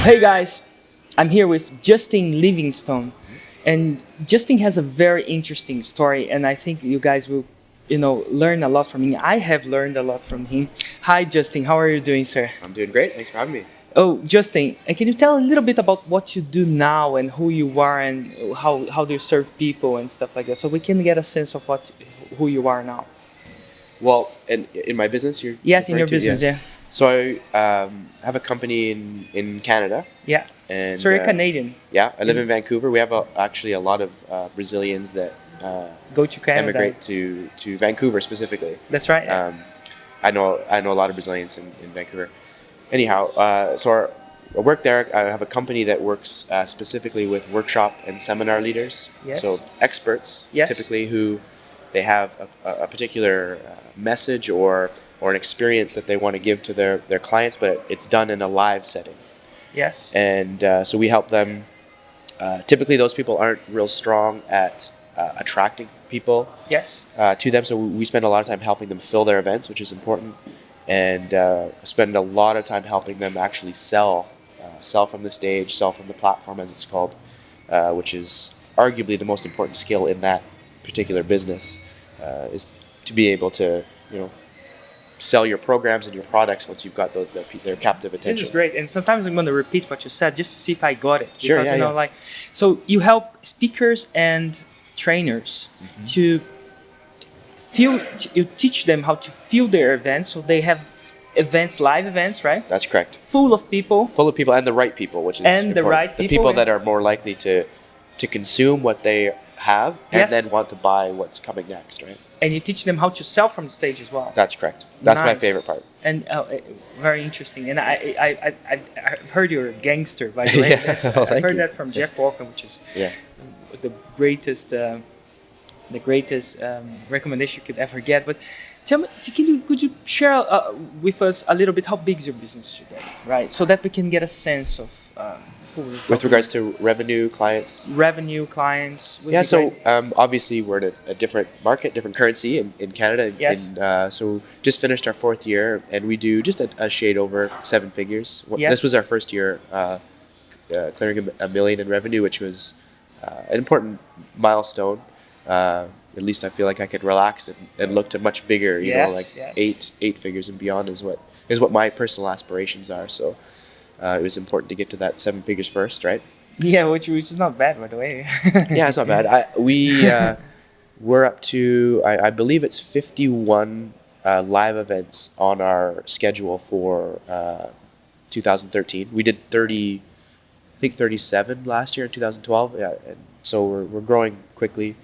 Hey guys, I'm here with Justin Livingstone, and Justin has a very interesting story, and I think you guys will, learn a lot from him. I have learned a lot from him. Hi Justin, how are you doing, sir? I'm doing great. Thanks for having me. Oh, Justin, can you tell a little bit about what you do now and who you are and how do you serve people and stuff like that, so we can get a sense of who you are now? Well, in my business, you're Yes, in referring your to? business, yeah. So I have a company in Canada. Yeah. And So you're Canadian. Yeah, I live in Vancouver. We have actually a lot of Brazilians that Go to Canada. emigrate to Vancouver specifically. That's right. I know a lot of Brazilians in Vancouver. Anyhow, I work there. I have a company that works specifically with workshop and seminar leaders. Yes. So experts, Yes. typically, who they have a particular message or an experience that they want to give to their clients, but it's done in a live setting. Yes. And so we help them. Typically, those people aren't real strong at attracting people Yes. to them. So we spend a lot of time helping them fill their events, which is important, and spend a lot of time helping them actually sell from the stage, sell from the platform, as it's called, which is arguably the most important skill in that particular business, is to be able to, sell your programs and your products once you've got their captive attention. This is great, and sometimes I'm going to repeat what you said just to see if I got it. Sure, Because, yeah. So you help speakers and trainers to you teach them how to fill their events, so they have live events, right? That's correct. Full of people. Full of people, and the right people, which is And the important. right The people, people that are more likely to consume what they have and Yes. then want to buy what's coming next, right? And you teach them how to sell from the stage as well. That's correct. That's my Nice. favorite part. And very interesting. And I've heard you're a gangster, by the way. Yeah. I've Thank heard you. that from Jeff Walker, which is Yeah. the greatest recommendation you could ever get. But tell me, could you share with us a little bit how big is your business today, right? So that we can get a sense of who we're With talking regards to revenue, clients. revenue, clients. would Yeah, be so great. obviously we're in a different market, different currency in Canada. Yes. And so just finished our 4th year, and we do just a shade over 7 figures. Yes. This was our first year clearing a million in revenue, which was an important milestone. At least I feel like I could relax and look to much bigger, Yes, yes. 8 figures and beyond is what my personal aspirations are. So it was important to get to that 7 figures first, right? Yeah, which is not bad, by the way. Yeah, it's not bad. We're up to, I believe it's 51 live events on our schedule for 2013. We did 37 last year in 2012. Yeah, and so we're growing quickly,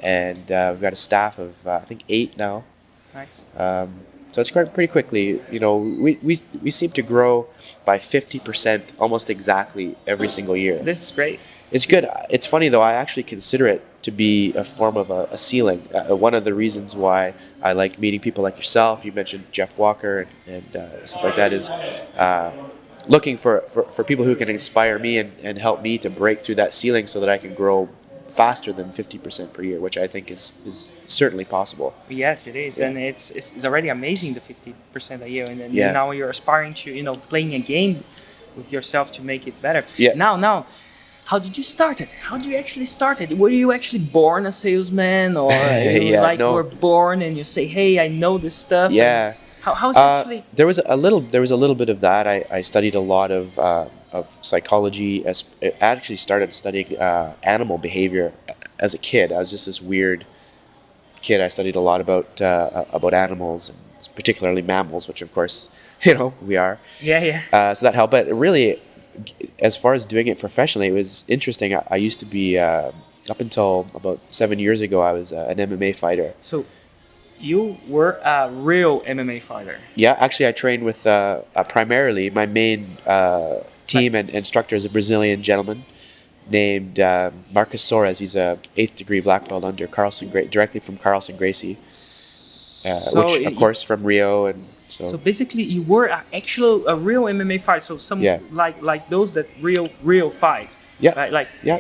and we've got a staff of I think 8 now. Nice. So it's growing pretty quickly. We seem to grow by 50% almost exactly every single year. This is great. It's good. It's funny though. I actually consider it to be a form of a ceiling. One of the reasons why I like meeting people like yourself, you mentioned Jeff Walker and stuff like that, is looking for people who can inspire me and help me to break through that ceiling so that I can grow faster than 50% per year, which I think is certainly possible. Yes, it is, Yeah. and it's already amazing, the 50% a year, and then Yeah. now you're aspiring to playing a game with yourself to make it better. Yeah. Now, how did you start it? How did you actually start it? Were you actually born a salesman, or you Yeah, no. were born and you say, "Hey, I know this stuff"? Yeah. How's actually? There was a little bit of that. I studied a lot of psychology. I actually started studying animal behavior as a kid. I was just this weird kid. I studied a lot about animals, and particularly mammals, which of course we are. Yeah. So that helped. But really, as far as doing it professionally, it was interesting. I used to be up until about 7 years ago. I was an MMA fighter. So, you were a real MMA fighter. Yeah, actually, I trained with primarily my main team and instructor is a Brazilian gentleman named Marcus Soares. He's a 8th degree black belt under directly from Carlson Gracie, which of course from Rio, and So basically, you were a real MMA fighter. So Yeah. like those that real fight. Yeah. Right? Yeah,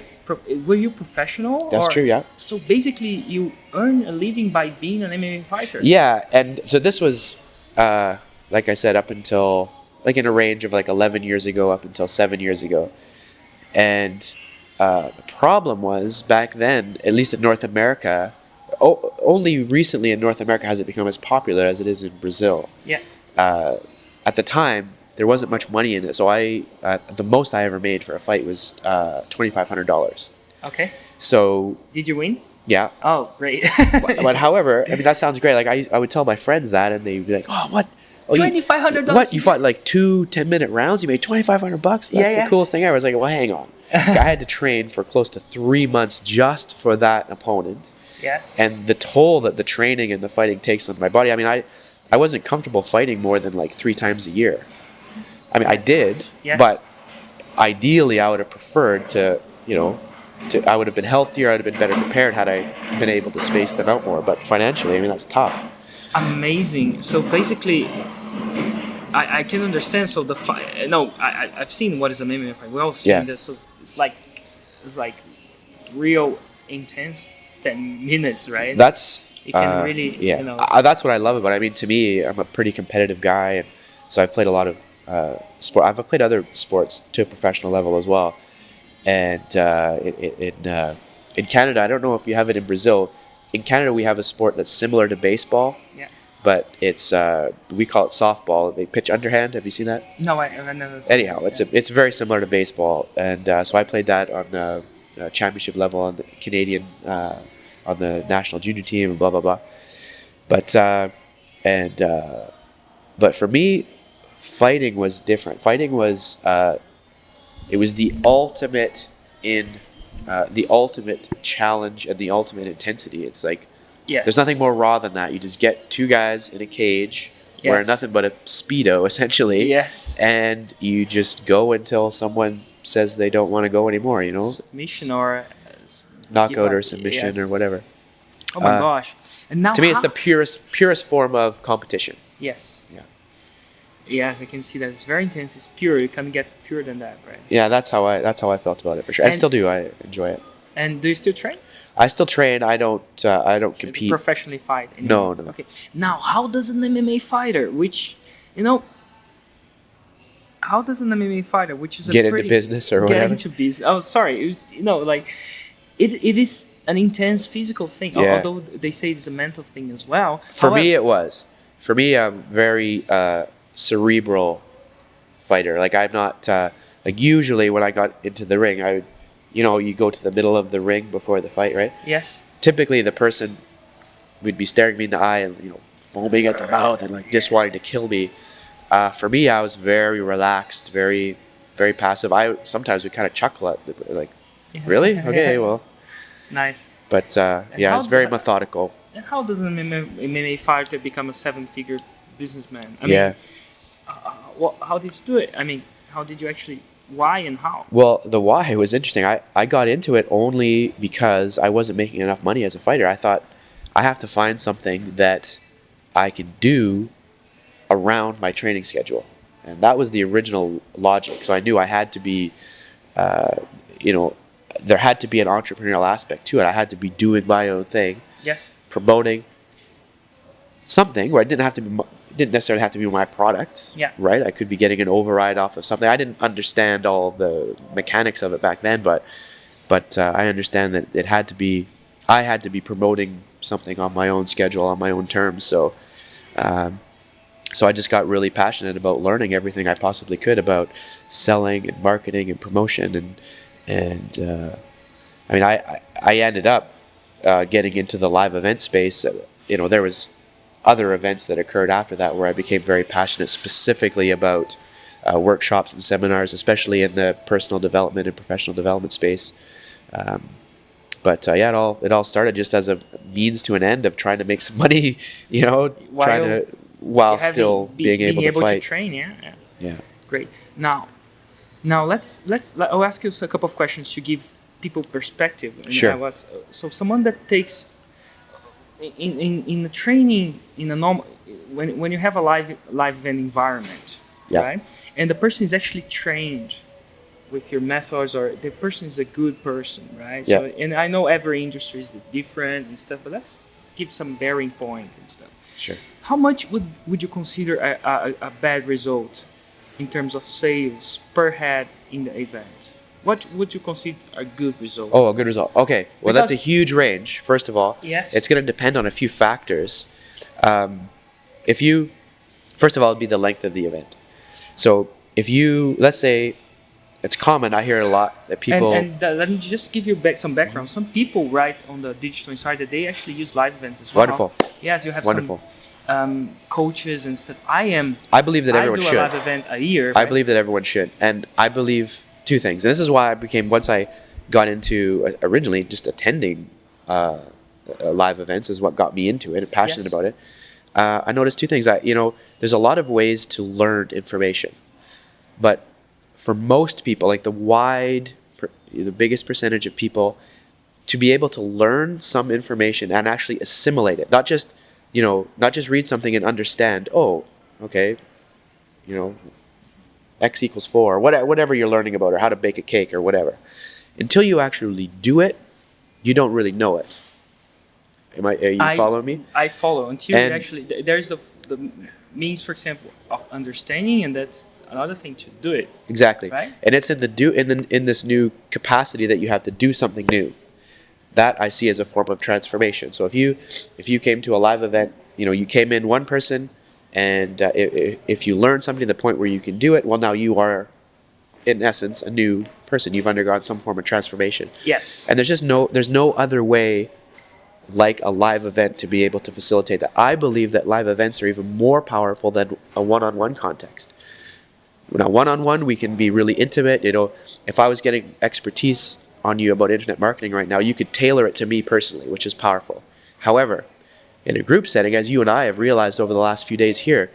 Were you professional? that's true. Yeah. So basically, you earn a living by being an MMA fighter. Yeah, and so this was, like I said, up until like in a range of like 11 years ago up until 7 years ago. And the problem was back then, at least in North America, only recently in North America has it become as popular as it is in Brazil. Yeah. At the time, there wasn't much money in it, so the most I ever made for a fight was $2,500. Okay. So did you win? Yeah. Oh, great. but however, I mean, that sounds great. Like I would tell my friends that, and they'd be like, "Oh, what? Oh, $2,500. What? You fought like 2 10-minute rounds? You made $2,500 bucks? That's the coolest thing ever." I was like, "Well, hang on." I had to train for close to 3 months just for that opponent. Yes. And the toll that the training and the fighting takes on my body. I mean, I wasn't comfortable fighting more than like 3 times a year. I mean, I did, but ideally, I would have preferred to, I would have been healthier. I would have been better prepared had I been able to space them out more. But financially, I mean, that's tough. Amazing. So basically, I can understand. So the fight. No, I've seen what is an MMA fight. We all seen this. So it's like real intense 10 minutes, right? That's you can really, that's what I love about it. I mean, to me, I'm a pretty competitive guy, and so I've played a lot of sport. I've played other sports to a professional level as well. And in Canada, I don't know if you have it in Brazil. In Canada, we have a sport that's similar to baseball. Yeah. But it's we call it softball. They pitch underhand. Have you seen that? No, I've never seen. Anyhow, it's very similar to baseball, and so I played that on the championship level on the Canadian on the national junior team and blah blah blah. But for me, fighting was different. Fighting was it was the ultimate the ultimate challenge and the ultimate intensity. It's like there's nothing more raw than that. You just get 2 guys in a cage wearing nothing but a Speedo essentially. Yes. And you just go until someone says they don't want to go anymore. Submission or knockout or submission or whatever. Oh my gosh! And now to me, it's the purest form of competition. Yes. Yeah. Yes, I can see that. It's very intense. It's pure. You can't get purer than that, right? Yeah, that's how I felt about it for sure. I still do. I enjoy it. And do you still train? I still train. I don't compete. Professionally fight anymore. No. Okay. Now, how does an MMA fighter, which is get into business or whatever? Get into business. Oh, sorry. It is an intense physical thing. Yeah. Although they say it's a mental thing as well. For me, it was. For me, I'm very cerebral fighter. Like I'm not like usually when I got into the ring, I would, you go to the middle of the ring before the fight, right? Yes. Typically, the person would be staring me in the eye and foaming at the mouth and like just wanting to kill me. For me, I was very relaxed, very very passive. I sometimes would kind of chuckle at like, really? Okay, well. Nice. But it's very methodical. And how does an MMA fighter become a 7-figure businessman? I mean, how did you do it? I mean, how did you actually, why and how? Well, the why was interesting. I got into it only because I wasn't making enough money as a fighter. I thought I have to find something that I can do around my training schedule. And that was the original logic. So I knew I had to be, there had to be an entrepreneurial aspect to it. I had to be doing my own thing. Yes. Promoting something where it didn't necessarily have to be my product. Yeah. Right? I could be getting an override off of something. I didn't understand all of the mechanics of it back then, but I understand that I had to be promoting something on my own schedule, on my own terms. So I just got really passionate about learning everything I possibly could about selling and marketing and promotion and I mean I ended up getting into the live event space. There was other events that occurred after that where I became very passionate specifically about workshops and seminars, especially in the personal development and professional development space. It all started just as a means to an end of trying to make some money, while still being able to fight. To train, Yeah. Great. Now I'll ask you a couple of questions to give people perspective. Sure. So someone that takes in the training in a normal when you have a live event environment, right? And the person is actually trained with your methods, or the person is a good person, right? Yeah. So, and I know every industry is different and stuff, but let's give some bearing point and stuff. Sure. How much would you consider a bad result in terms of sales per head in the event? What would you consider a good result? Oh, a good result. Okay. Well, that's a Because- huge range. First of all, Yes. it's going to depend on a few factors. If you, first of all, it'd be the length of the event. So if you, let's say, it's common, I hear a lot that people. Let me just give you some background. Some people write on the Digital Insider, they actually use live events as well. Wonderful. Yes, you have Wonderful. some coaches and stuff. I believe that everyone I do should. a live event a year. I right? believe that everyone should. And I believe two things. And this is why I became, once I got into originally just attending live events is what got me into it and passionate Yes. about it. I noticed two things. There's a lot of ways to learn information. But for most people, like the biggest percentage of people, to be able to learn some information and actually assimilate it, not just read something and understand, oh, okay, X equals 4, or whatever you're learning about, or how to bake a cake or whatever. Until you actually do it, you don't really know it. Are you following me? I follow. Until And- you actually, there's the means, for example, of understanding, and that's another thing to do it. Exactly. Right? And it's in this new capacity that you have to do something new. That I see as a form of transformation. So if you came to a live event, you came in one person, and if you learn something to the point where you can do it, well, now you are, in essence, a new person. You've undergone some form of transformation. Yes. And there's no other way like a live event to be able to facilitate that. I believe that live events are even more powerful than a one-on-one context. Now, one-on-one, we can be really intimate. If I was getting expertise on you about internet marketing right now, you could tailor it to me personally, which is powerful. However, in a group setting, as you and I have realized over the last few days here,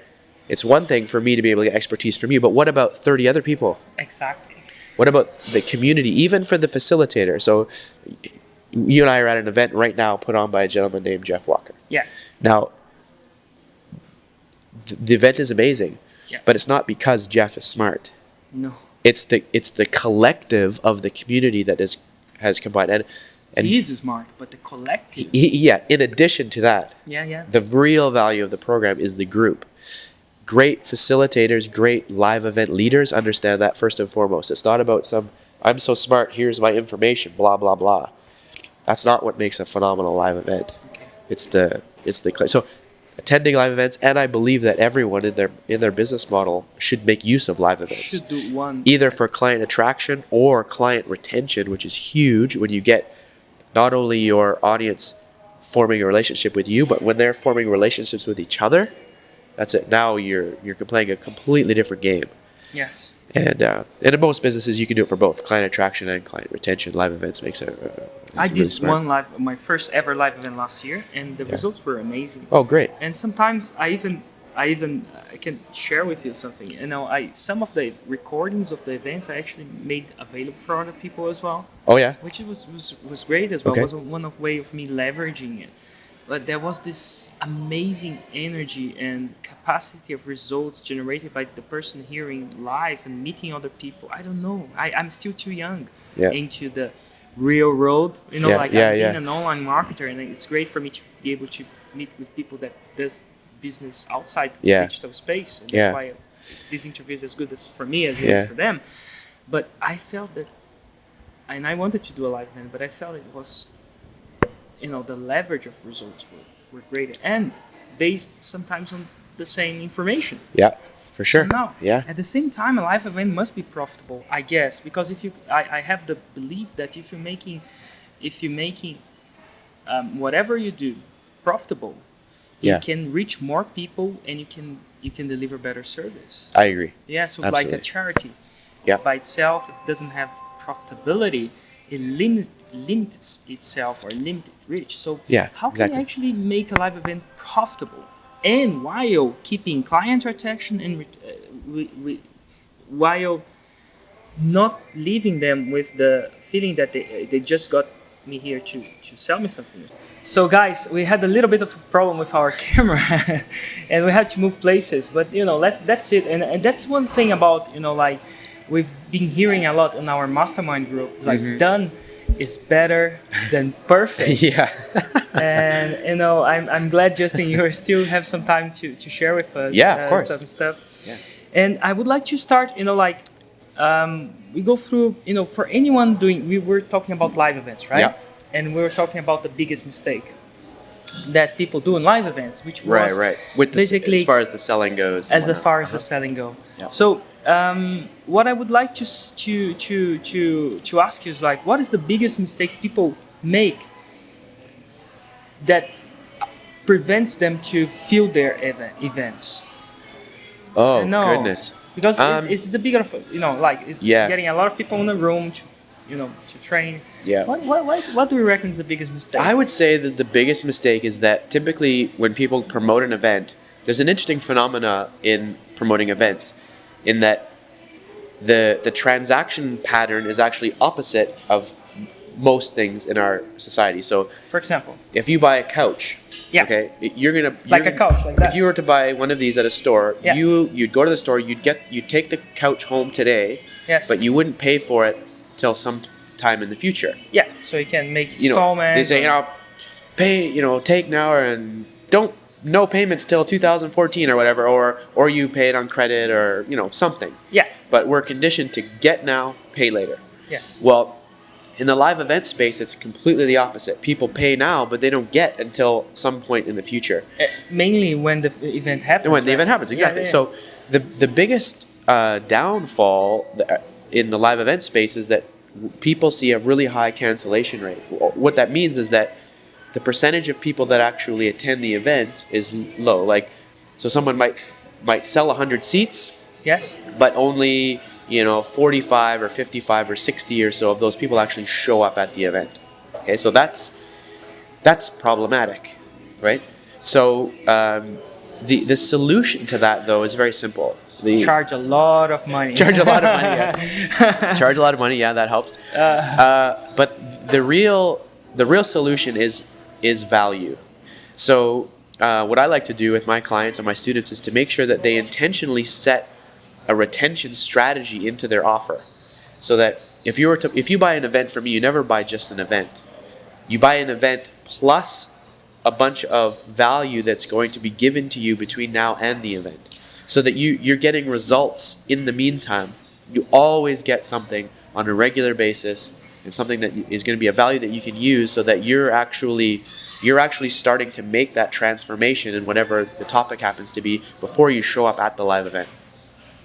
it's one thing for me to be able to get expertise from you, but what about 30 other people? Exactly. What about the community, even for the facilitator? So you and I are at an event right now put on by a gentleman named Jeff Walker. Yeah. Now, the event is amazing, Yeah. but it's not because Jeff is smart. No. It's the collective of the community that has combined. And He is smart, but the collective. in addition to that, Yeah. the real value of the program is the group. Great facilitators, great live event leaders understand that first and foremost. It's not about I'm so smart, here's my information, blah, blah, blah. That's not what makes a phenomenal live event. Okay. So attending live events, and I believe that everyone in their business model should make use of live events. Should do one. Either for client attraction or client retention, which is huge when you get not only your audience forming a relationship with you, but when they're forming relationships with each other, that's it. Now you're playing a completely different game. Yes. And in most businesses, you can do it for both client attraction and client retention. Live events makes it. I really did smart. my first ever live event last year, and the results were amazing. Oh, great! And sometimes I can share with you something. Some of the recordings of the events I actually made available for other people as well, Oh yeah. which was great as well. Okay. It was one way of me leveraging it. But there was this amazing energy and capacity of results generated by the person hearing live and meeting other people. I don't know. I'm still too young into the real world. I'm being an online marketer, and it's great for me to be able to meet with people that does business outside the digital space. And that's why this interview is as good as for me as it is for them. But I felt that, and I wanted to do a live event, but I felt it was, the leverage of results were greater and based sometimes on the same information. Yeah, for sure. So now, Yeah. at the same time, a live event must be profitable, I guess, because I have the belief that if you're making whatever you do profitable, you can reach more people and you can deliver better service. I agree. Yeah, so Absolutely. like a charity, by itself, if it doesn't have profitability, it limits itself or limits reach. So how can you actually make a live event profitable and while keeping client retention and while not leaving them with the feeling that they just got me here to sell me something? So guys, we had a little bit of a problem with our camera and we had to move places, but that's it. And that's one thing about, we've been hearing a lot in our mastermind group, like done is better than perfect. Yeah. And I'm glad, Justin, you still have some time to share with us of course. some stuff. Yeah. And I would like to start, we go through, for anyone doing, we were talking about live events, right? Yeah. And we were talking about the biggest mistake that people do in live events, which was Right. With basically as far as the selling goes. as far as the selling go. Yeah. So what I would like to ask you is like, what is the biggest mistake people make that prevents them to fill their events? Oh, goodness. Because it's a bigger, it's getting a lot of people in the room to train. Yeah. What do you reckon is the biggest mistake? I would say that the biggest mistake is that typically when people promote an event, there's an interesting phenomena in promoting events, in that the transaction pattern is actually opposite of most things in our society. So, for example, if you buy a couch, okay, a couch like that. If you were to buy one of these at a store, Yeah. you'd go to the store, you'd take the couch home today, Yes. but you wouldn't pay for it till some time in the future. Yeah, so you can make installments. They say, pay, take now and no payments till 2014 or whatever, or you pay it on credit or, something. Yeah. But we're conditioned to get now, pay later. Yes. Well, in the live event space, it's completely the opposite. People pay now, but they don't get until some point in the future. Mainly when the event happens. When the event happens, exactly. Yeah. So the biggest downfall in the live event space is that people see a really high cancellation rate. What that means is that the percentage of people that actually attend the event is low. Like, so someone might sell 100 seats. Yes. But only 45 or 55 or 60 or so of those people actually show up at the event. Okay, so that's problematic, right? So the solution to that though is very simple. Charge a lot of money. Charge a lot of money. Yeah. Charge a lot of money. Yeah, that helps. But the real solution is value. So what I like to do with my clients and my students is to make sure that they intentionally set a retention strategy into their offer, so that if you buy an event from me, you never buy just an event. You buy an event plus a bunch of value that's going to be given to you between now and the event, so that you're getting results in the meantime. You always get something on a regular basis, and something that is going to be a value that you can use, so that you're actually starting to make that transformation in whatever the topic happens to be before you show up at the live event.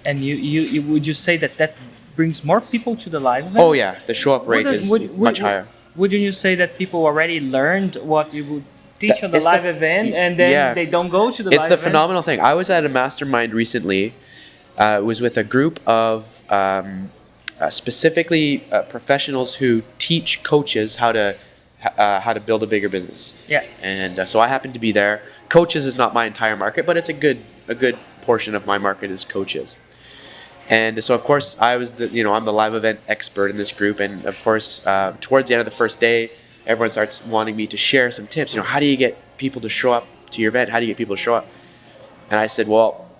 And you would you say that brings more people to the live event? Oh yeah, the show up rate is much higher. Wouldn't you say that people already learned what you would teach on the live event, and then they don't go to the live event? It's the phenomenal thing. I was at a mastermind recently. It was with a group of specifically professionals who teach coaches how to build a bigger business. Yeah. And so I happened to be there. Coaches is not my entire market, but it's a good portion of my market is coaches. And so, of course, I was I'm the live event expert in this group. And of course, towards the end of the first day, everyone starts wanting me to share some tips. How do you get people to show up to your event? How do you get people to show up? And I said, well,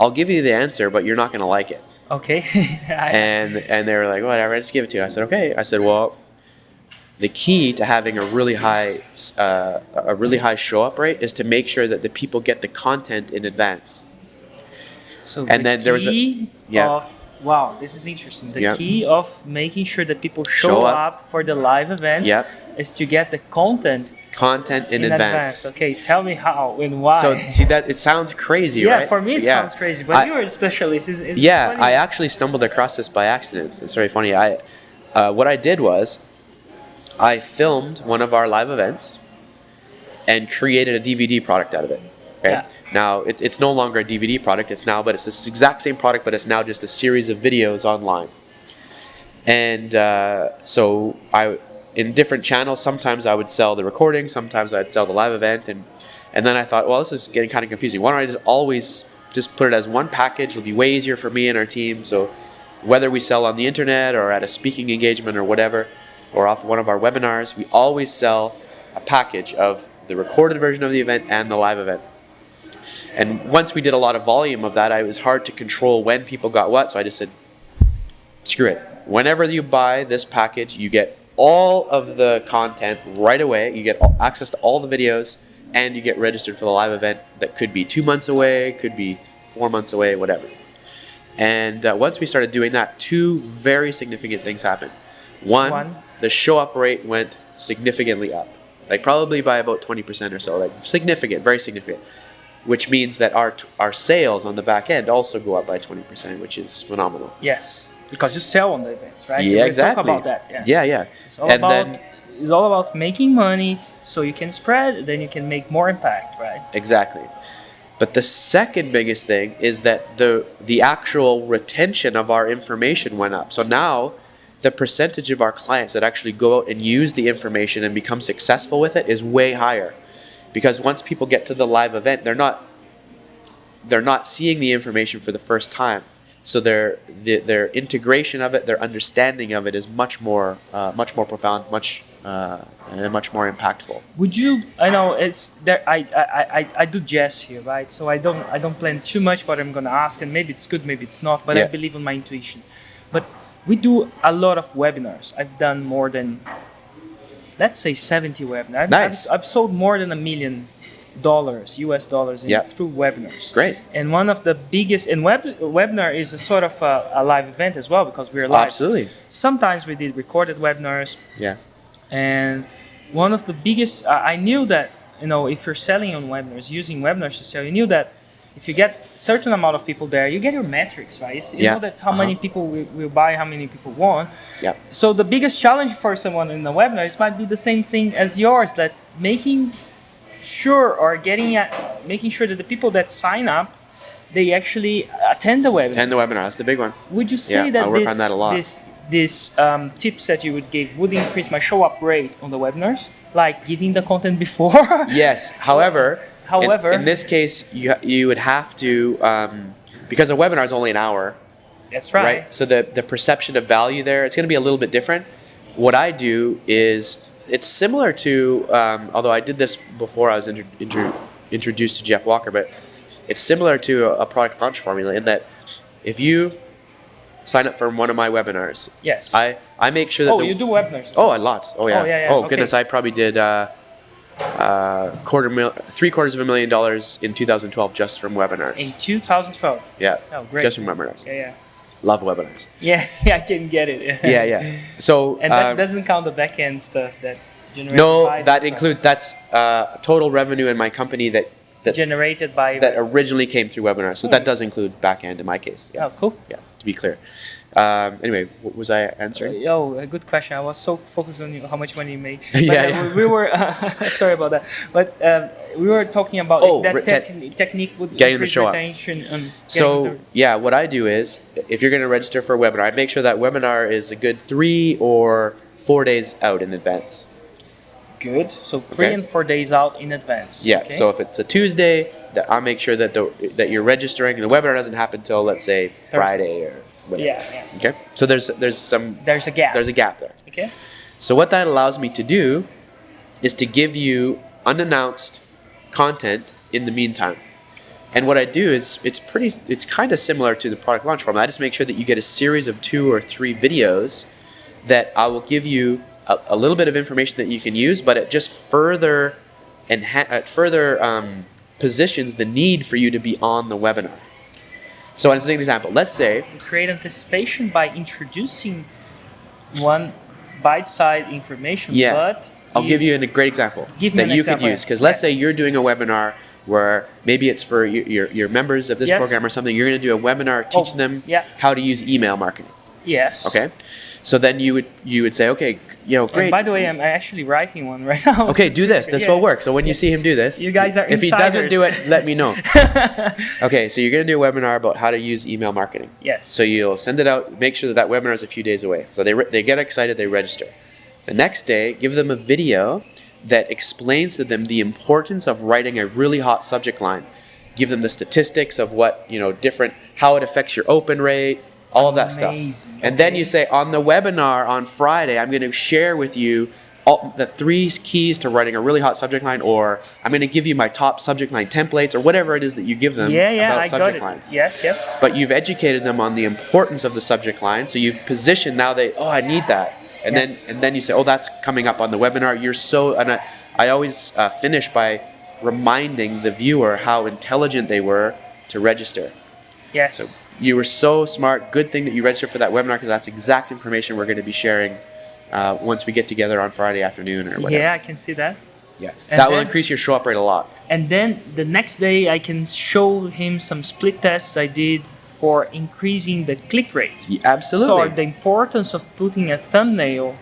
I'll give you the answer, but you're not going to like it. Okay. And they were like, whatever, just give it to you. I said, okay. I said, well, the key to having a really high show up rate is to make sure that the people get the content in advance. So and then there was wow, this is interesting. The key of making sure that people show up for the live event is to get the content in advance. Okay, tell me how and why. So see that it sounds crazy, right? Yeah, for me it sounds crazy, but you're a specialist. It's funny. I actually stumbled across this by accident. It's very funny. What I did was I filmed one of our live events and created a DVD product out of it. Okay. Yeah. Now it's no longer a DVD product. But it's this exact same product, but it's now just a series of videos online. And so in different channels, sometimes I would sell the recording, sometimes I'd sell the live event, and then I thought, well, this is getting kind of confusing. Why don't I just put it as one package? It'll be way easier for me and our team. So whether we sell on the internet or at a speaking engagement or whatever, or off one of our webinars, we always sell a package of the recorded version of the event and the live event. And once we did a lot of volume of that, it was hard to control when people got what, so I just said, screw it. Whenever you buy this package, you get all of the content right away. You get access to all the videos, and you get registered for the live event that could be 2 months away, could be 4 months away, whatever. And once we started doing that, two very significant things happened. One, the show up rate went significantly up, like probably by about 20% or so, like significant, very significant, which means that our sales on the back end also go up by 20%, which is phenomenal. Yes, because you sell on the events, right? Yeah, we exactly. Talk about that. Yeah. It's all about making money so you can spread, then you can make more impact, right? Exactly. But the second biggest thing is that the actual retention of our information went up. So now the percentage of our clients that actually go out and use the information and become successful with it is way higher. Because once people get to the live event, they're not seeing the information for the first time. So their integration of it, their understanding of it is much more profound, and much more impactful. Would you? I know it's there. I do jest here, right? So I don't plan too much what I'm gonna ask, and maybe it's good, maybe it's not. But I believe in my intuition. But we do a lot of webinars. I've done more than, let's say, 70 webinars. Nice. I've sold more than $1 million, US dollars, through webinars. Great. And one of the biggest, and webinar is a sort of a live event as well, because we're live. Absolutely. Sometimes we did recorded webinars. Yeah. And one of the biggest, I knew that, if you're selling on webinars, using webinars to sell, you knew that if you get a certain amount of people there, you get your metrics, right? You know that's how many people will buy, how many people want. Yeah. So the biggest challenge for someone in the webinars might be the same thing as yours, that making sure that the people that sign up, they actually attend the webinar. Attend the webinar, that's the big one. Would you say that I work on that a lot. This tips that you would give would increase my show up rate on the webinars, like giving the content before? Yes. However, in this case, you would have to, because a webinar is only an hour. That's right. So the perception of value there, it's going to be a little bit different. What I do is, it's similar to, although I did this before I was introduced to Jeff Walker, but it's similar to a product launch formula in that if you sign up for one of my webinars, yes, I make sure that. You do webinars? Lots. Oh yeah. Okay. Goodness, I probably did $750,000 in 2012 just from webinars. In 2012. Yeah. Oh, great. Just from webinars. Yeah. Love webinars. Yeah, I can get it. Yeah. So and that doesn't count the back end stuff that generates. No, that includes that's total revenue in my company that generated by that originally came through webinars. So that does include back end in my case. Yeah. Oh, cool. Yeah, to be clear. Anyway, what was I answering? A good question. I was so focused on how much money you made. But, we were sorry about that. But we were talking about technique would getting the show retention. What I do is, if you're going to register for a webinar, I make sure that webinar is a good 3 or 4 days out in advance. Good. So 3 and 4 days out in advance. Yeah. Okay. So if it's a Tuesday, I make sure that that you're registering, and the webinar doesn't happen till, let's say, Friday or whatever. Yeah. Okay. So there's a gap. There's a gap there. Okay. So what that allows me to do is to give you unannounced content in the meantime. And what I do is it's kind of similar to the product launch format. I just make sure that you get a series of 2 or 3 videos that I will give you a little bit of information that you can use, but it just further positions the need for you to be on the webinar. So as an example, let's say create anticipation by introducing one bite-sized information. Yeah, but I'll give you a great example that you could use. Because let's say you're doing a webinar where maybe it's for your members of this program or something. You're going to do a webinar teaching them how to use email marketing. Yes. Okay. So then you would say, okay, great. And by the way, I'm actually writing one right now. Okay, do this. This will work. So when you see him do this, you guys are if he doesn't do it, let me know. Okay, so you're going to do a webinar about how to use email marketing. Yes. So you'll send it out. Make sure that webinar is a few days away. So they get excited. They register. The next day, give them a video that explains to them the importance of writing a really hot subject line. Give them the statistics of what how it affects your open rate. All of that stuff. And then you say, on the webinar on Friday, I'm going to share with you the 3 keys to writing a really hot subject line, or I'm going to give you my top subject line templates, or whatever it is that you give them about subject lines. Yes. But you've educated them on the importance of the subject line, so you've positioned now I need that. And then you say, that's coming up on the webinar. I always finish by reminding the viewer how intelligent they were to register. Yes. So you were so smart. Good thing that you registered for that webinar, because that's exact information we're going to be sharing once we get together on Friday afternoon or whatever. Yeah, I can see that. Yeah. And That will then- increase your show up rate a lot. And then the next day, I can show him some split tests I did for increasing the click rate. Yeah, absolutely. So the importance of putting a thumbnail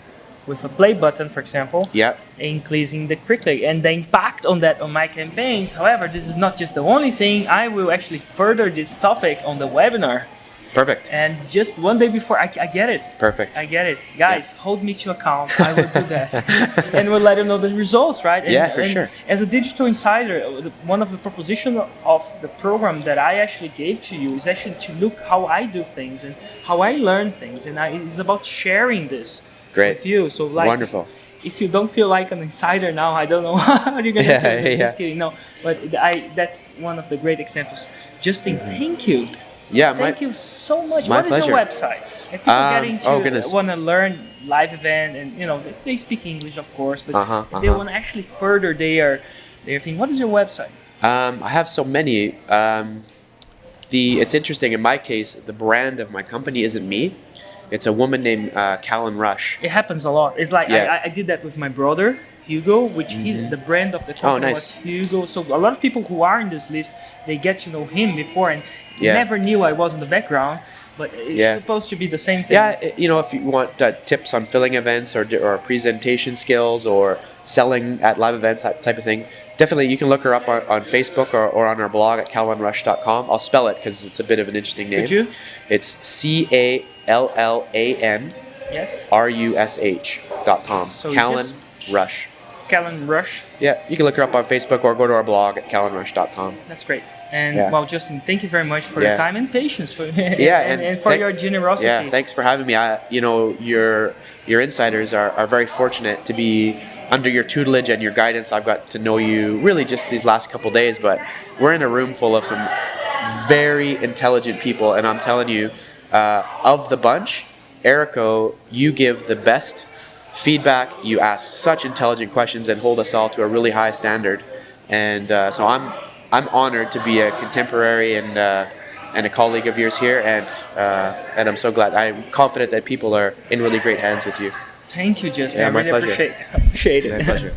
with a play button, for example, Yeah. increasing the click rate, and the impact on that on my campaigns. However, this is not just the only thing. I will actually further this topic on the webinar. Perfect. And just one day before, I get it. Perfect. I get it. Guys, hold me to account. I will do that. And we'll let you know the results, right? And, Yeah, for sure. As a digital insider, one of the propositions of the program that I actually gave to you is actually to look how I do things and how I learn things. And it's about sharing this with you. So like, Wonderful. if you don't feel like an insider now, I don't know how you're going to feel. Yeah. Just kidding. No, but that's one of the great examples. Justin, thank you. Yeah, Thank you so much. my What is your pleasure. website? If people get into goodness. want to learn live event, and if they speak English, of course, but if they want to actually further their thing, what is your website? I have so many. It's interesting. In my case, the brand of my company isn't me. It's a woman named Callan Rush. It happens a lot. It's like I did that with my brother Hugo, which the brand of the company was Hugo. So a lot of people who are in this list, they get to know him before and never knew I was in the background. But it's supposed to be the same thing. Yeah, if you want tips on filling events or presentation skills or selling at live events, that type of thing, definitely you can look her up on Facebook or on our blog at callanrush.com. I'll spell it because it's a bit of an interesting name. Could you? It's CALLAN Yes. RUSH.com. So Callan Rush. Callan Rush. Yeah, you can look her up on Facebook or go to our blog at callanrush.com. That's great. And well, Justin, thank you very much for your time and patience for and for your generosity. Yeah, thanks for having me. Your insiders are very fortunate to be under your tutelage and your guidance. I've got to know you really just these last couple days, but we're in a room full of some very intelligent people, and I'm telling you, of the bunch, Erico, you give the best feedback. You ask such intelligent questions and hold us all to a really high standard, and so I'm honored to be a contemporary and a colleague of yours here, and I'm so glad. I'm confident that people are in really great hands with you. Thank you, Justin. Yeah, I my really pleasure. appreciate it. My pleasure.